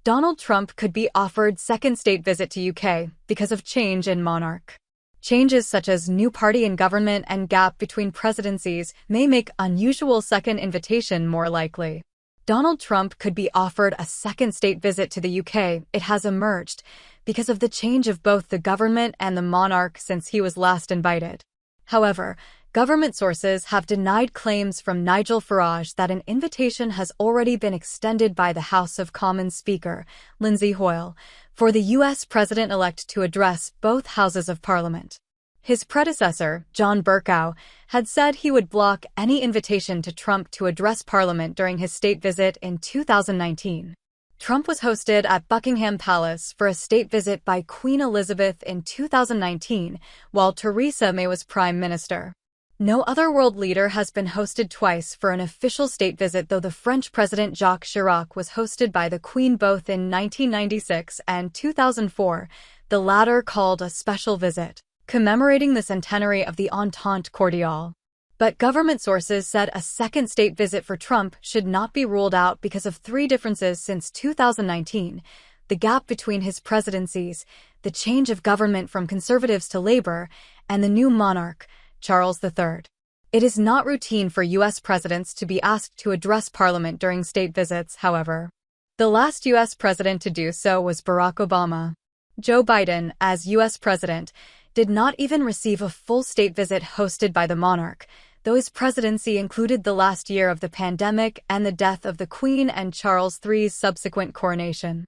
Donald Trump could be offered second state visit to UK because of change in monarch. Changes such as new party in government and gap between presidencies may make unusual second invitation more likely. Donald Trump could be offered a second state visit to the UK, it has emerged, because of the change of both the government and the monarch since he was last invited. However, government sources have denied claims from Nigel Farage that an invitation has already been extended by the House of Commons Speaker, Lindsay Hoyle, for the U.S. president-elect to address both houses of Parliament. His predecessor, John Bercow, had said he would block any invitation to Trump to address Parliament during his state visit in 2019. Trump was hosted at Buckingham Palace for a state visit by Queen Elizabeth in 2019, while Theresa May was Prime Minister. No other world leader has been hosted twice for an official state visit, though the French President Jacques Chirac was hosted by the Queen both in 1996 and 2004, the latter called a special visit, commemorating the centenary of the Entente Cordiale. But government sources said a second state visit for Trump should not be ruled out because of three differences since 2019: the gap between his presidencies, the change of government from conservatives to labor, and the new monarch, Charles III. It is not routine for U.S. presidents to be asked to address Parliament during state visits, however. The last U.S. president to do so was Barack Obama. Joe Biden, as U.S. president, did not even receive a full state visit hosted by the monarch, though his presidency included the last year of the pandemic and the death of the Queen and Charles III's subsequent coronation.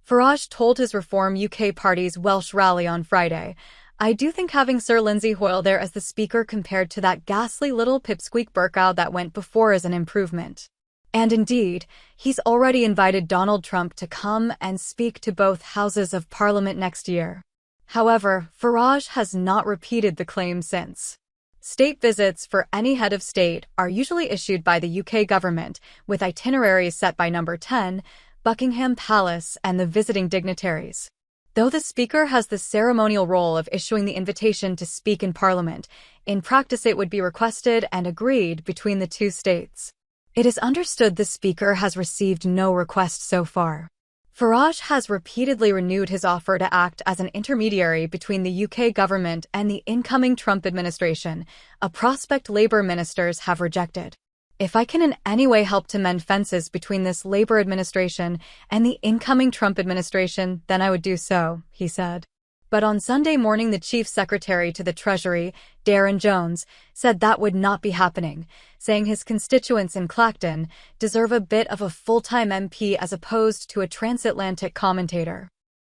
Farage told his Reform UK Party's Welsh rally on Friday, "I do think having Sir Lindsay Hoyle there as the speaker compared to that ghastly little pipsqueak Bercow that went before is an improvement." And indeed, he's already invited Donald Trump to come and speak to both houses of Parliament next year. However, Farage has not repeated the claim since. State visits for any head of state are usually issued by the UK government, with itineraries set by Number 10, Buckingham Palace, and the visiting dignitaries. Though the Speaker has the ceremonial role of issuing the invitation to speak in Parliament, in practice it would be requested and agreed between the two states. It is understood the Speaker has received no request so far. Farage has repeatedly renewed his offer to act as an intermediary between the UK government and the incoming Trump administration, a prospect Labour ministers have rejected. "If I can in any way help to mend fences between this Labour administration and the incoming Trump administration, then I would do so," he said. But on Sunday morning, the Chief Secretary to the Treasury, Darren Jones, said that would not be happening, saying his constituents in Clacton deserve a bit of a full-time MP as opposed to a transatlantic commentator.